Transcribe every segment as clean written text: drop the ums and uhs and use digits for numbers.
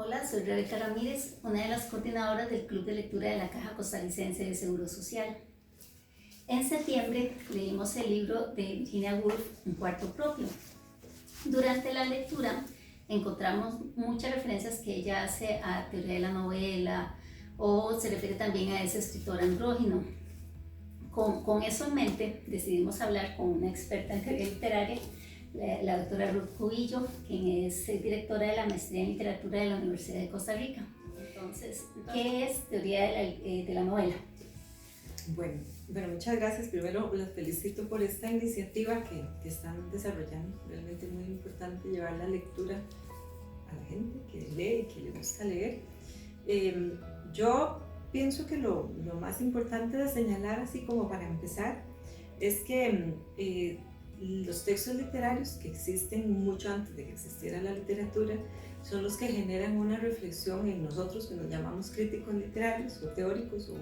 Hola, soy Rebeca Ramírez, una de las coordinadoras del Club de Lectura de la Caja Costarricense de Seguro Social. En septiembre leímos el libro de Virginia Woolf, Un cuarto propio. Durante la lectura encontramos muchas referencias que ella hace a teoría de la novela o se refiere también a ese escritor andrógino. Con eso en mente decidimos hablar con una experta en teoría literaria, la doctora Ruth Cubillo, quien es directora de la maestría en literatura de la Universidad de Costa Rica. Entonces, ¿qué es teoría de la novela? Bueno, muchas gracias. Primero, les felicito por esta iniciativa que están desarrollando. Realmente es muy importante llevar la lectura a la gente que lee y que le gusta leer. Yo pienso que lo más importante de señalar, así como para empezar, es que los textos literarios que existen mucho antes de que existiera la literatura son los que generan una reflexión en nosotros que nos llamamos críticos literarios o teóricos, o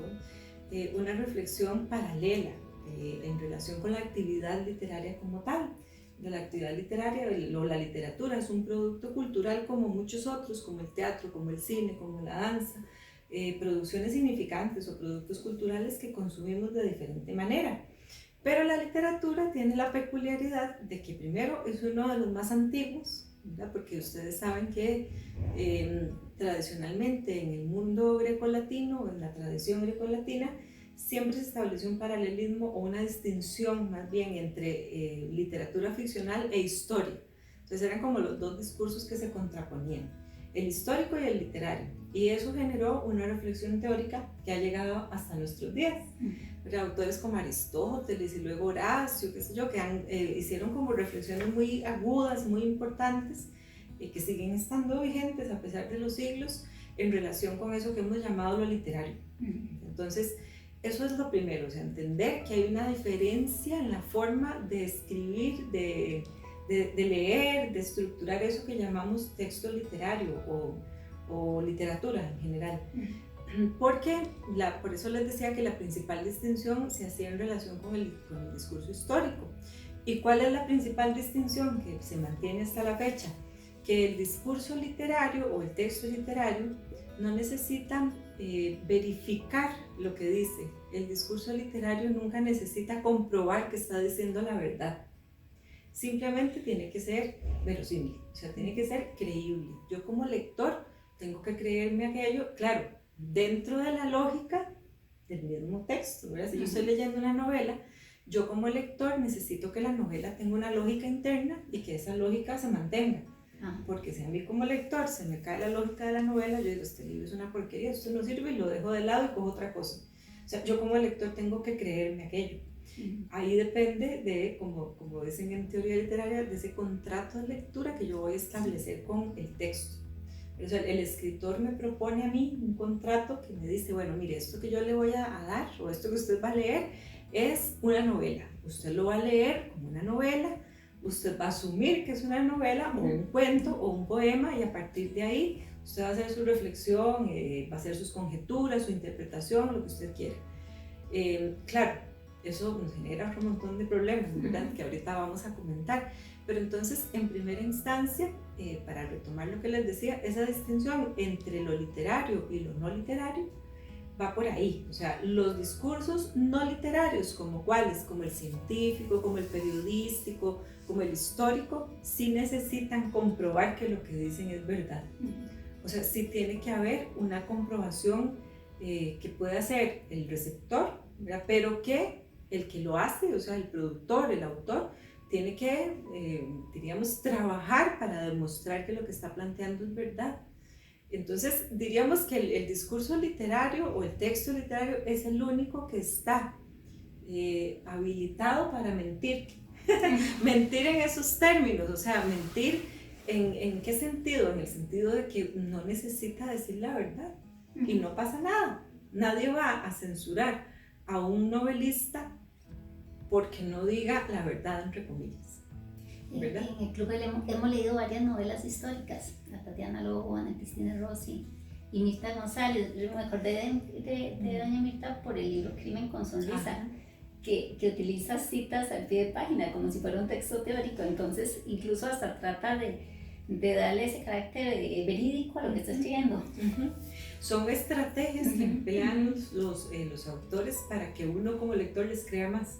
una reflexión paralela en relación con la actividad literaria como tal. De la actividad literaria o la literatura es un producto cultural como muchos otros, como el teatro, como el cine, como la danza, producciones significantes o productos culturales que consumimos de diferente manera. Pero la literatura tiene la peculiaridad de que primero es uno de los más antiguos, ¿verdad? Porque ustedes saben que tradicionalmente en el mundo grecolatino, en la tradición grecolatina, siempre se estableció un paralelismo o una distinción más bien entre literatura ficcional e historia. Entonces eran como los dos discursos que se contraponían, el histórico y el literario. Y eso generó una reflexión teórica que ha llegado hasta nuestros días. Autores como Aristóteles y luego Horacio, qué sé yo, que hicieron como reflexiones muy agudas, muy importantes, que siguen estando vigentes a pesar de los siglos en relación con eso que hemos llamado lo literario. Entonces, eso es lo primero, o sea, entender que hay una diferencia en la forma de escribir, de leer, de estructurar eso que llamamos texto literario o literatura en general. Porque por eso les decía que la principal distinción se hacía en relación con el discurso histórico. ¿Y cuál es la principal distinción que se mantiene hasta la fecha? Que el discurso literario o el texto literario no necesitan verificar lo que dice. El discurso literario nunca necesita comprobar que está diciendo la verdad. Simplemente tiene que ser verosímil, o sea, tiene que ser creíble. Yo como lector tengo que creerme aquello, claro, dentro de la lógica del mismo texto, ¿verdad? Si yo estoy leyendo una novela, yo como lector necesito que la novela tenga una lógica interna y que esa lógica se mantenga. Porque si a mí como lector se me cae la lógica de la novela, yo digo, este libro es una porquería, esto no sirve y lo dejo de lado y cojo otra cosa. O sea, yo como lector tengo que creerme aquello. Ahí depende de, como dicen en teoría literaria, de ese contrato de lectura que yo voy a establecer con el texto. O sea, el escritor me propone a mí un contrato que me dice, bueno, mire, esto que yo le voy a dar o esto que usted va a leer es una novela. Usted lo va a leer como una novela, usted va a asumir que es una novela o un cuento o un poema y a partir de ahí usted va a hacer su reflexión, va a hacer sus conjeturas, su interpretación, lo que usted quiera. Claro, eso nos genera un montón de problemas, ¿verdad? Que ahorita vamos a comentar. Pero entonces, en primera instancia, para retomar lo que les decía, esa distinción entre lo literario y lo no literario va por ahí. O sea, los discursos no literarios, como cuáles, como el científico, como el periodístico, como el histórico, sí necesitan comprobar que lo que dicen es verdad. O sea, sí tiene que haber una comprobación que pueda hacer el receptor, ¿verdad? Pero que el que lo hace, o sea, el productor, el autor, tiene que, diríamos, trabajar para demostrar que lo que está planteando es verdad. Entonces, diríamos que el discurso literario o el texto literario es el único que está habilitado para mentir. Mentir en esos términos, o sea, mentir ¿en qué sentido? En el sentido de que no necesita decir la verdad y no pasa nada. Nadie va a censurar a un novelista porque no diga la verdad, entre comillas, ¿verdad? En el club hemos leído varias novelas históricas, a Tatiana Lobo, Ana Cristina Rossi y Mirta González. Yo me acordé de doña Mirta por el libro Crimen con Sonrisa, que utiliza citas al pie de página como si fuera un texto teórico. Entonces incluso hasta trata de de darle ese carácter verídico a lo que está escribiendo. Uh-huh. Son estrategias que emplean los autores para que uno como lector les crea más,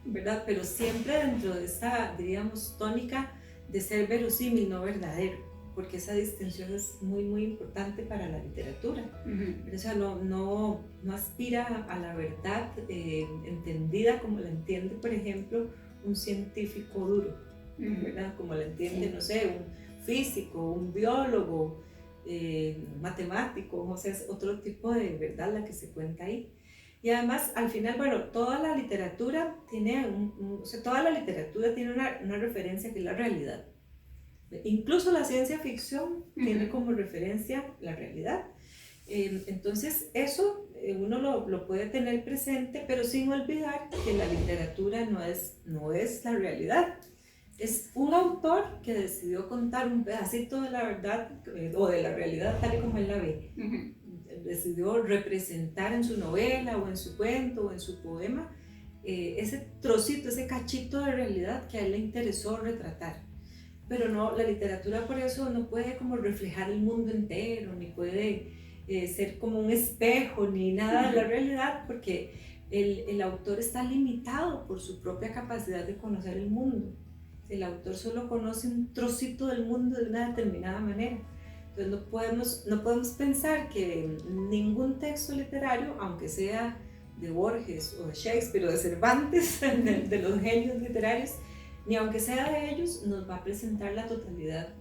¿verdad? Pero siempre dentro de esta, diríamos, tónica de ser verosímil, no verdadero, porque esa distinción es muy, muy importante para la literatura. O sea, no aspira a la verdad entendida como la entiende, por ejemplo, un científico duro, ¿verdad? Como la entiende, no sé, un físico, un biólogo, matemático, o sea, es otro tipo de verdad la que se cuenta ahí. Y además, al final, bueno, toda la literatura tiene, toda la literatura tiene una referencia que es la realidad. Incluso la ciencia ficción tiene como referencia la realidad. Entonces, eso uno lo puede tener presente, pero sin olvidar que la literatura no es la realidad. Es un autor que decidió contar un pedacito de la verdad o de la realidad tal y como él la ve. Decidió representar en su novela o en su cuento o en su poema ese trocito, ese cachito de realidad que a él le interesó retratar. Pero no, la literatura por eso no puede como reflejar el mundo entero, ni puede ser como un espejo, ni nada de la realidad, porque el autor está limitado por su propia capacidad de conocer el mundo. El autor solo conoce un trocito del mundo de una determinada manera. Entonces no podemos pensar que ningún texto literario, aunque sea de Borges o de Shakespeare o de Cervantes, de los genios literarios, ni aunque sea de ellos, nos va a presentar la totalidad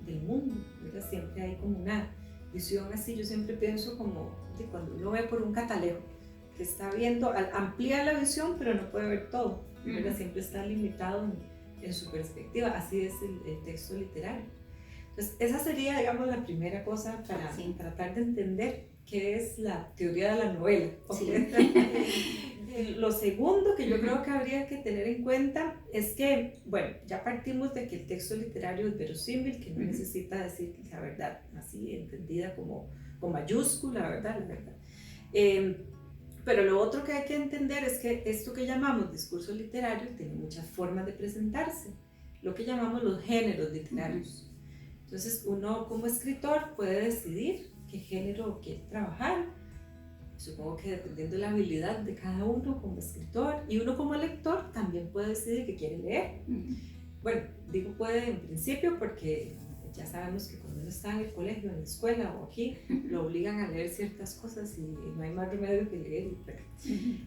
del mundo, ¿verdad? Siempre hay como una visión así. Yo siempre pienso como de cuando uno ve por un catalejo, que está viendo, amplía la visión, pero no puede ver todo, ¿verdad? Siempre está limitado en su perspectiva. Así es el texto literario. Entonces, esa sería, digamos, la primera cosa para tratar de entender qué es la teoría de la novela. Lo segundo que yo creo que habría que tener en cuenta es que, bueno, ya partimos de que el texto literario es verosímil, que no necesita decir la verdad así entendida como con mayúscula, ¿verdad? La verdad. Pero lo otro que hay que entender es que esto que llamamos discurso literario tiene muchas formas de presentarse, lo que llamamos los géneros literarios. Entonces uno como escritor puede decidir qué género quiere trabajar. Supongo que dependiendo de la habilidad de cada uno como escritor, y uno como lector también puede decidir qué quiere leer. Bueno, digo puede en principio porque ya sabemos que cuando uno está en el colegio, en la escuela o aquí, lo obligan a leer ciertas cosas y no hay más remedio que leer.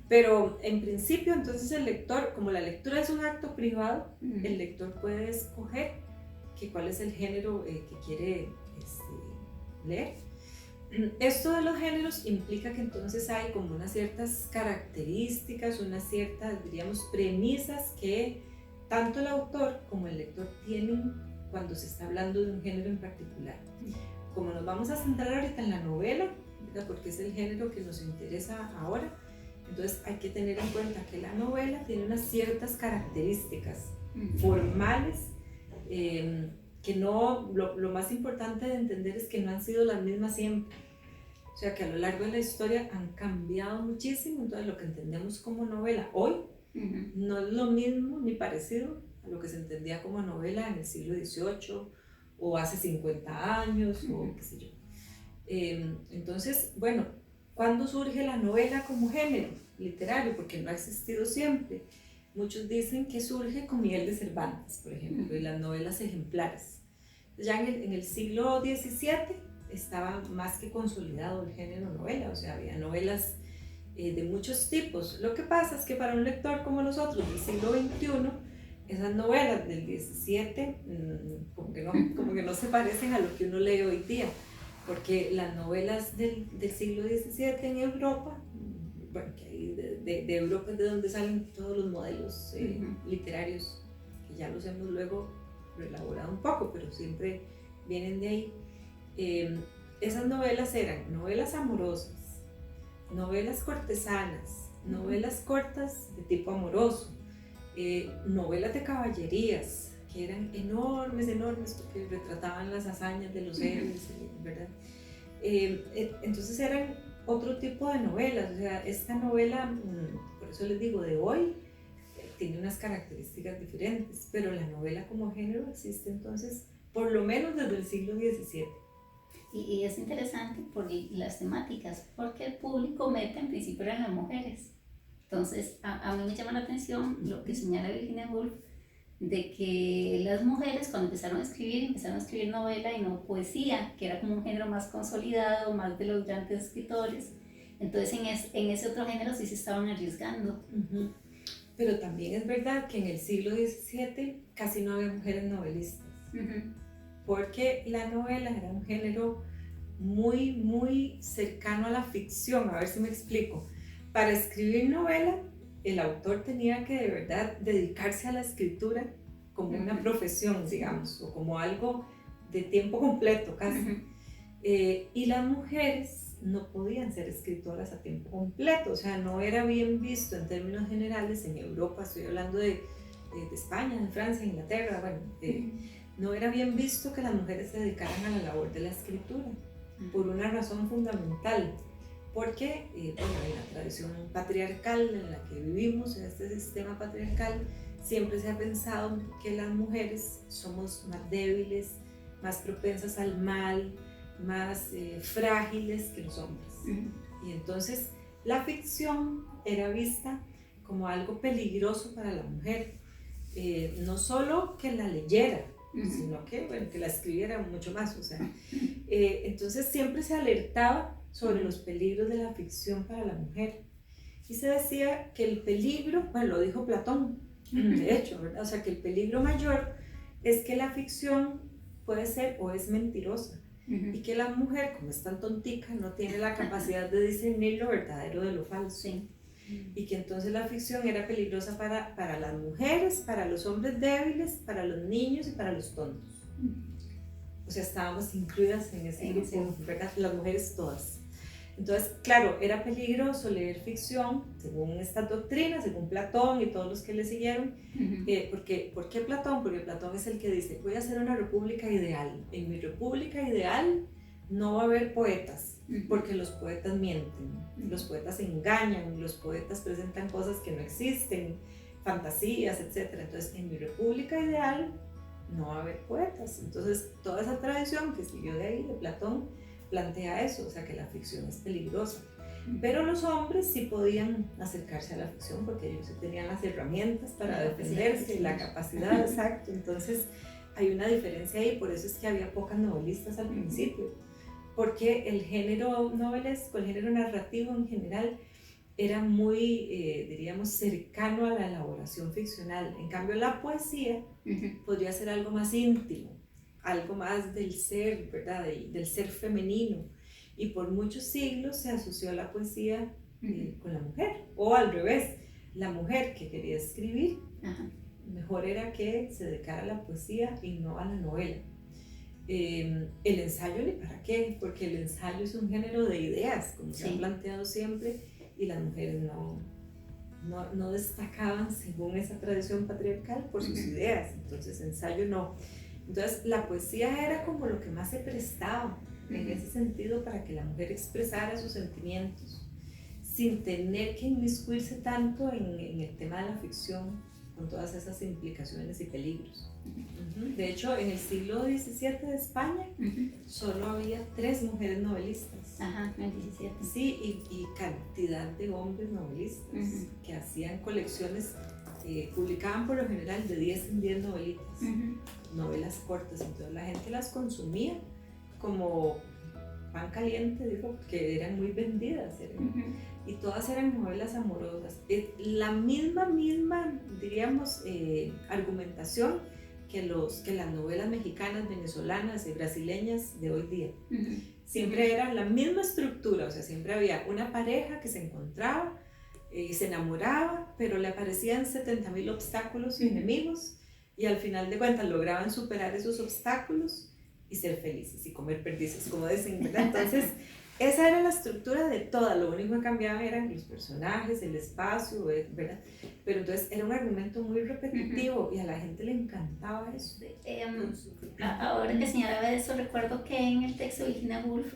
Pero en principio, entonces el lector, como la lectura es un acto privado, el lector puede escoger cuál es el género que quiere leer. Esto de los géneros implica que entonces hay como unas ciertas características, unas ciertas, diríamos, premisas que tanto el autor como el lector tienen cuando se está hablando de un género en particular. Como nos vamos a centrar ahorita en la novela, ¿verdad? Porque es el género que nos interesa ahora, entonces hay que tener en cuenta que la novela tiene unas ciertas características formales, que no, lo más importante de entender es que no han sido las mismas siempre. O sea, que a lo largo de la historia han cambiado muchísimo, entonces lo que entendemos como novela hoy no es lo mismo ni parecido a lo que se entendía como novela en el siglo XVIII o hace 50 años o qué sé yo. Entonces, bueno, ¿cuándo surge la novela como género literario? Porque no ha existido siempre. Muchos dicen que surge con Miguel de Cervantes, por ejemplo, y las novelas ejemplares. Ya en el siglo XVII estaba más que consolidado el género novela, o sea, había novelas de muchos tipos. Lo que pasa es que para un lector como nosotros del siglo XXI, esas novelas del XVII como que no se parecen a lo que uno lee hoy día, porque las novelas del siglo XVII en Europa, bueno, que ahí de Europa es de donde salen todos los modelos literarios, que ya los hemos luego reelaborado un poco, pero siempre vienen de ahí. Esas novelas eran novelas amorosas, novelas cortesanas, novelas cortas de tipo amoroso, novelas de caballerías, que eran enormes, porque retrataban las hazañas de los héroes, ¿verdad? Entonces eran otro tipo de novelas, o sea, esta novela, por eso les digo, de hoy, tiene unas características diferentes, pero la novela como género existe entonces por lo menos desde el siglo XVII. Y es interesante por las temáticas, porque el público meta en principio eran las mujeres. Entonces, a mí me llama la atención lo que señala Virginia Woolf, de que las mujeres cuando empezaron a escribir novela y no poesía, que era como un género más consolidado, más de los grandes escritores. Entonces, en ese otro género sí se estaban arriesgando. Pero también es verdad que en el siglo XVII casi no había mujeres novelistas. Porque la novela era un género muy, muy cercano a la ficción. A ver si me explico. Para escribir novela, el autor tenía que de verdad dedicarse a la escritura como una profesión, digamos, o como algo de tiempo completo casi. Y las mujeres no podían ser escritoras a tiempo completo, o sea, no era bien visto en términos generales en Europa, estoy hablando de España, de Francia, Inglaterra, bueno, no era bien visto que las mujeres se dedicaran a la labor de la escritura, por una razón fundamental, porque bueno, en la tradición patriarcal en la que vivimos, en este sistema patriarcal, siempre se ha pensado que las mujeres somos más débiles, más propensas al mal, más frágiles que los hombres. Y entonces la ficción era vista como algo peligroso para la mujer, no solo que la leyera, sino que, bueno, que la escribiera mucho más, o sea, entonces siempre se alertaba sobre los peligros de la ficción para la mujer, y se decía que el peligro, bueno, lo dijo Platón, de hecho, ¿verdad? O sea, que el peligro mayor es que la ficción puede ser o es mentirosa, y que la mujer, como es tan tontica, no tiene la capacidad de discernir lo verdadero de lo falso. Y que entonces la ficción era peligrosa para las mujeres, para los hombres débiles, para los niños y para los tontos. O sea, estábamos incluidas en ese grupo, ¿verdad? Las mujeres todas. Entonces, claro, era peligroso leer ficción según estas doctrinas, según Platón y todos los que le siguieron. ¿Por qué Platón? Porque Platón es el que dice, voy a hacer una república ideal. En mi república ideal no va a haber poetas, porque los poetas mienten, los poetas engañan, los poetas presentan cosas que no existen, fantasías, etc. Entonces, en mi república ideal no va a haber poetas. Entonces, toda esa tradición que siguió de ahí, de Platón, plantea eso, o sea, que la ficción es peligrosa. Pero los hombres sí podían acercarse a la ficción porque ellos sí tenían las herramientas para defenderse, la capacidad, exacto. Entonces, hay una diferencia ahí, por eso es que había pocas novelistas al principio, porque el género novelesco, el género narrativo en general, era muy, diríamos, cercano a la elaboración ficcional. En cambio, la poesía podría ser algo más íntimo, algo más del ser, ¿verdad? Del ser femenino. Y por muchos siglos se asoció la poesía con la mujer, o al revés, la mujer que quería escribir, mejor era que se dedicara a la poesía y no a la novela. El ensayo, ni para qué, porque el ensayo es un género de ideas, como se ha planteado siempre, y las mujeres no destacaban según esa tradición patriarcal por sus ideas, entonces ensayo no. Entonces la poesía era como lo que más se prestaba en ese sentido para que la mujer expresara sus sentimientos sin tener que inmiscuirse tanto en el tema de la ficción con todas esas implicaciones y peligros. De hecho, en el siglo XVII de España solo había 3 mujeres novelistas. En el 17. Sí, y cantidad de hombres novelistas que hacían colecciones, publicaban por lo general de 10 en 10 novelitas, novelas cortas, entonces la gente las consumía como pan caliente, digo, que eran muy vendidas, y todas eran novelas amorosas. La misma, diríamos, argumentación que las novelas mexicanas, venezolanas y brasileñas de hoy día. Siempre era la misma estructura, o sea, siempre había una pareja que se encontraba y se enamoraba, pero le aparecían 70,000 obstáculos y enemigos, y al final de cuentas lograban superar esos obstáculos y ser felices y comer perdices, como dicen, ¿verdad? Entonces, esa era la estructura de toda, lo único que cambiaba eran los personajes, el espacio, ¿verdad? Pero entonces era un argumento muy repetitivo y a la gente le encantaba eso. Ahora que señalaba eso, recuerdo que en el texto de Virginia Woolf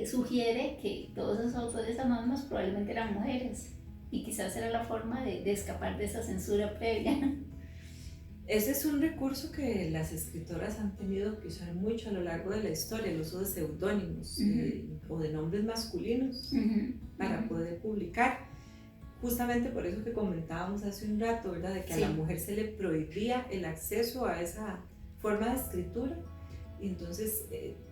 sugiere que todos esos autores anónimos probablemente eran mujeres y quizás era la forma de escapar de esa censura previa. Ese es un recurso que las escritoras han tenido que usar mucho a lo largo de la historia, el uso de seudónimos o de nombres masculinos para poder publicar. Justamente por eso que comentábamos hace un rato, ¿verdad? De que a la mujer se le prohibía el acceso a esa forma de escritura. Y entonces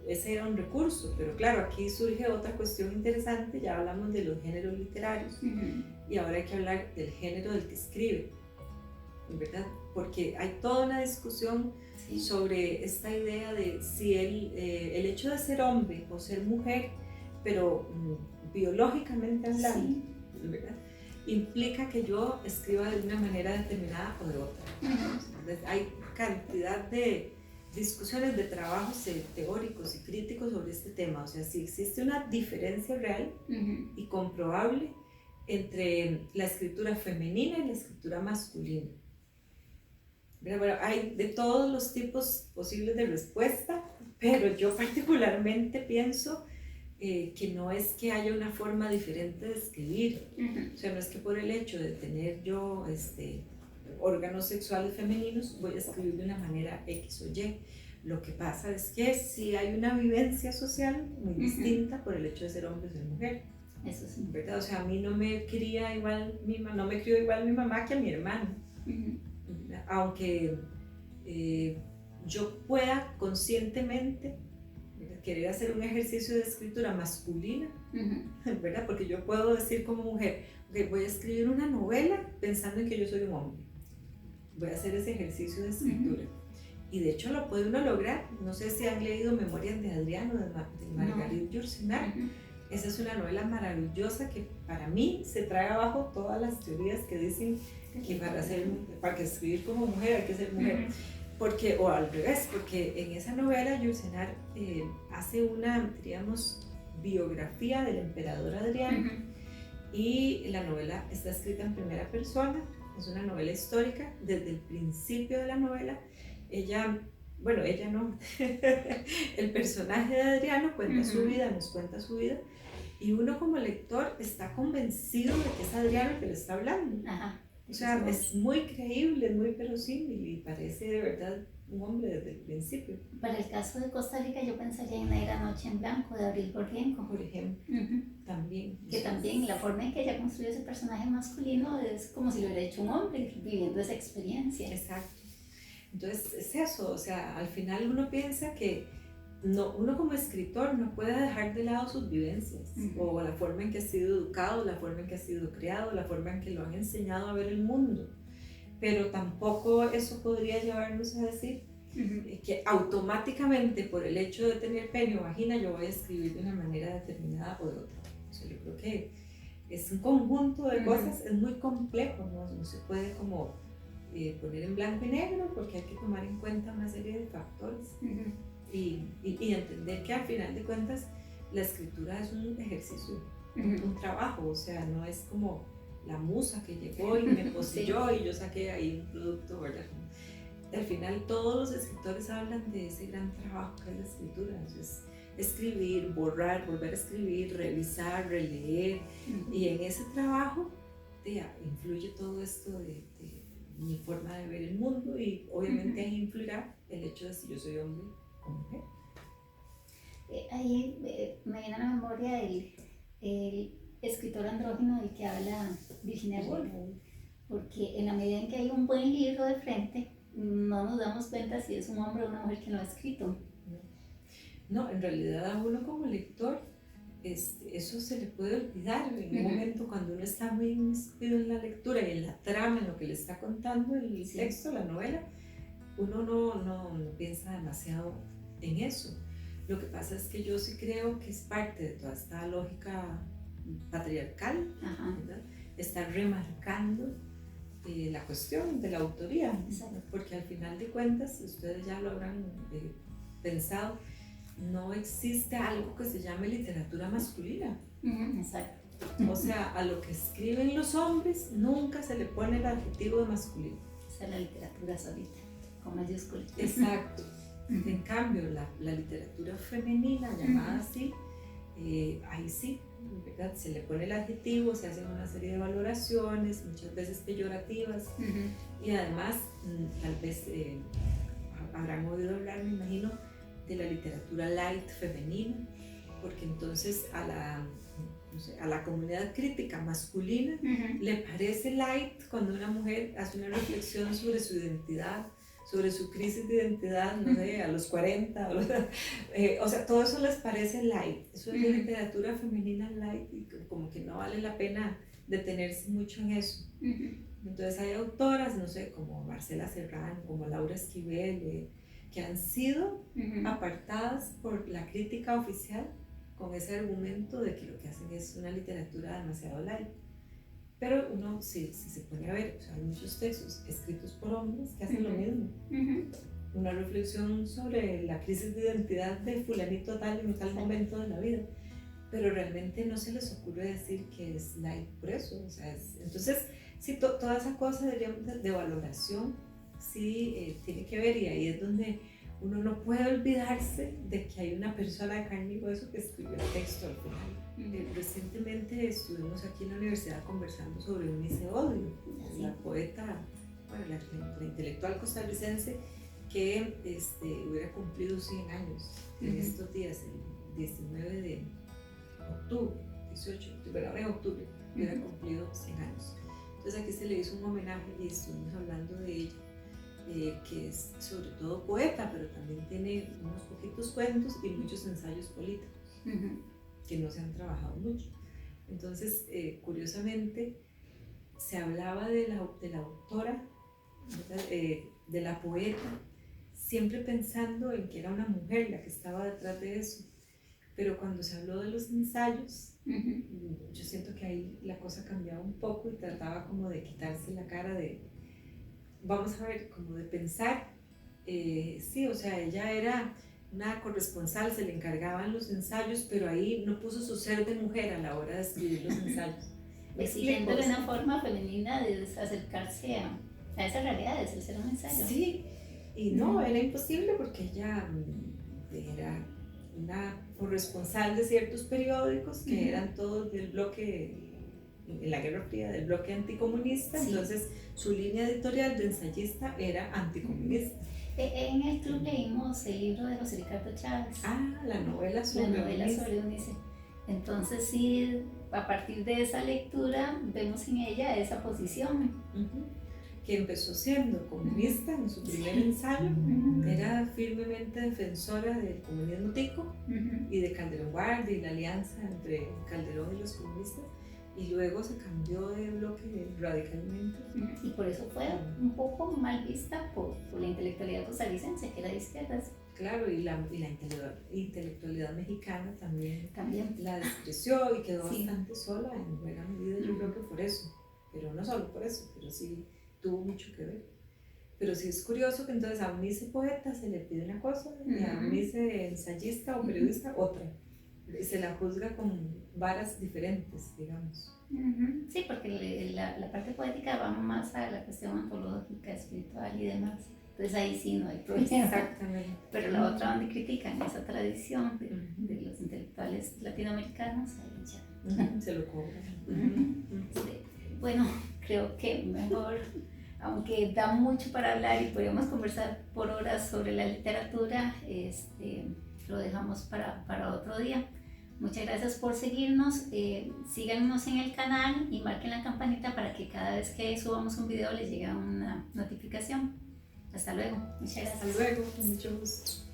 ese era un recurso, pero claro, aquí surge otra cuestión interesante, ya hablamos de los géneros literarios y ahora hay que hablar del género del que escribe, ¿verdad? Porque hay toda una discusión sobre esta idea de si el hecho de ser hombre o ser mujer, pero biológicamente hablando, ¿verdad? Implica que yo escriba de una manera determinada o de otra. Entonces, hay cantidad de discusiones, de trabajos teóricos y críticos sobre este tema, o sea, si existe una diferencia real y comprobable entre la escritura femenina y la escritura masculina. Bueno, hay de todos los tipos posibles de respuesta, pero yo particularmente pienso que no es que haya una forma diferente de escribir, o sea, no es que por el hecho de tener yo órganos sexuales femeninos voy a escribir de una manera X o Y. Lo que pasa es que sí hay una vivencia social muy distinta por el hecho de ser hombre o ser mujer. Eso sí. ¿Verdad? O sea, a mí no me crió igual mi mamá que a mi hermano. Aunque yo pueda conscientemente querer hacer un ejercicio de escritura masculina, ¿verdad? Porque yo puedo decir como mujer, okay, voy a escribir una novela pensando en que yo soy un hombre. Voy a hacer ese ejercicio de escritura. Y de hecho lo puede uno lograr. No sé si han leído Memorias de Adriano de Margarit Yourcenar. Esa es una novela maravillosa que para mí se trae abajo todas las teorías que dicen que para escribir como mujer hay que ser mujer. Porque, o al revés, porque en esa novela Yourcenar hace una, diríamos, biografía del emperador Adriano y la novela está escrita en primera persona, es una novela histórica. Desde el principio de la novela, ella no, el personaje de Adriano cuenta su vida, nos cuenta su vida, y uno como lector está convencido de que es Adriano el que le está hablando. O sea, es muy creíble, es muy verosímil y parece de verdad un hombre desde el principio. Para el caso de Costa Rica, yo pensaría en Negra Noche en Blanco de Abril Borrienco, por ejemplo, también. Que también la forma en que ella construyó ese personaje masculino es como si lo hubiera hecho un hombre viviendo esa experiencia. Exacto. Entonces es eso, o sea, al final uno piensa que uno como escritor no puede dejar de lado sus vivencias o la forma en que ha sido educado, la forma en que ha sido criado, la forma en que lo han enseñado a ver el mundo, pero tampoco eso podría llevarnos a decir que automáticamente por el hecho de tener pene o vagina yo voy a escribir de una manera determinada o de otra. O sea, yo creo que es un conjunto de cosas, es muy complejo, no se puede como poner en blanco y negro porque hay que tomar en cuenta una serie de factores. Y entender que al final de cuentas la escritura es un ejercicio, un trabajo, o sea, no es como la musa que llegó y me poseyó y yo saqué ahí un producto, ¿verdad? Al final todos los escritores hablan de ese gran trabajo que es la escritura, entonces escribir, borrar, volver a escribir, revisar, releer, y en ese trabajo influye todo esto de mi forma de ver el mundo y obviamente ahí influirá el hecho de si yo soy hombre o mujer. Ahí me viene a la memoria el escritor andrógino del que habla Virginia Woolf, porque en la medida en que hay un buen libro de frente, no nos damos cuenta si es un hombre o una mujer quien lo ha escrito. No, en realidad a uno como lector eso se le puede olvidar en un momento cuando uno está muy inmiscuido en la lectura y en la trama, en lo que le está contando el texto, la novela, uno no piensa demasiado en eso. Lo que pasa es que yo sí creo que es parte de toda esta lógica patriarcal, ¿verdad? Está remarcando la cuestión de la autoría, porque al final de cuentas, ustedes ya lo habrán pensado, no existe algo que se llame literatura masculina. Exacto. O sea, a lo que escriben los hombres nunca se le pone el adjetivo de masculino. Esa es la literatura solita, con mayúsculas. Exacto. En cambio, la literatura femenina, llamada así, ahí sí, ¿verdad? Se le pone el adjetivo, se hacen una serie de valoraciones, muchas veces peyorativas, y además tal vez habrán oído hablar, me imagino, de la literatura light femenina, porque entonces a la comunidad crítica masculina le parece light cuando una mujer hace una reflexión sobre su identidad, sobre su crisis de identidad, no sé, a los 40, o sea, todo eso les parece light. Eso es de literatura femenina light y como que no vale la pena detenerse mucho en eso. Entonces hay autoras, no sé, como Marcela Serrano, como Laura Esquivel, que han sido apartadas por la crítica oficial con ese argumento de que lo que hacen es una literatura demasiado light. Pero uno, si se pone a ver, o sea, hay muchos textos escritos por hombres que hacen lo mismo. Una reflexión sobre la crisis de identidad de fulanito tal en tal momento de la vida. Pero realmente no se les ocurre decir que es light por eso. O sea, entonces, sí, toda esa cosa de valoración sí tiene que ver, y ahí es donde uno no puede olvidarse de que hay una persona de carne y hueso que escribió el texto al final. Recientemente estuvimos aquí en la universidad conversando sobre Eunice Odio, la poeta, bueno, la intelectual costarricense que hubiera cumplido 100 años en estos días, el 19 de octubre, 18, bueno, ahora en octubre hubiera cumplido 100 años. Entonces aquí se le hizo un homenaje y estuvimos hablando de ella. Que es sobre todo poeta, pero también tiene unos poquitos cuentos y muchos ensayos políticos que no se han trabajado mucho. Entonces, curiosamente, se hablaba de la autora, de la poeta, siempre pensando en que era una mujer la que estaba detrás de eso. Pero cuando se habló de los ensayos, yo siento que ahí la cosa cambiaba un poco y trataba como de quitarse la cara de, vamos a ver, como de pensar, sí, o sea, ella era una corresponsal, se le encargaban los ensayos, pero ahí no puso su ser de mujer a la hora de escribir los ensayos. Exigiéndole una forma femenina de acercarse a esa realidad, de ser un ensayo. Sí, y no, era imposible porque ella era una corresponsal de ciertos periódicos que eran todos del bloque, en la Guerra Fría, del bloque anticomunista, entonces su línea editorial de ensayista era anticomunista. En el club leímos el libro de José Ricardo Chávez. La novela sobre Eunice. Entonces sí, a partir de esa lectura vemos en ella esa posición. Que empezó siendo comunista en su primer ensayo, era firmemente defensora del comunismo tico y de Calderón Guardia y la alianza entre Calderón y los comunistas, y luego se cambió de bloque radicalmente. Y por eso fue un poco mal vista por la intelectualidad costarricense, que era de izquierdas. Claro, y la intelectualidad mexicana también la despreció y quedó bastante sola en buena medida, yo creo que por eso, pero no solo por eso, pero sí tuvo mucho que ver. Pero sí es curioso que entonces a Eunice poeta se le pide una cosa y a Eunice ensayista o periodista otra. Se la juzga con varas diferentes, digamos. Sí, porque la parte poética va más a la cuestión ontológica, espiritual y demás. Entonces ahí sí no hay problema. Exactamente. Pero la otra donde critican esa tradición de los intelectuales latinoamericanos, ahí ya. Se lo cobran. Sí. Bueno, creo que mejor, aunque da mucho para hablar y podríamos conversar por horas sobre la literatura, lo dejamos para otro día. Muchas gracias por seguirnos, síganos en el canal y marquen la campanita para que cada vez que subamos un video les llegue una notificación. Hasta luego, muchas gracias. Hasta luego, con mucho gusto.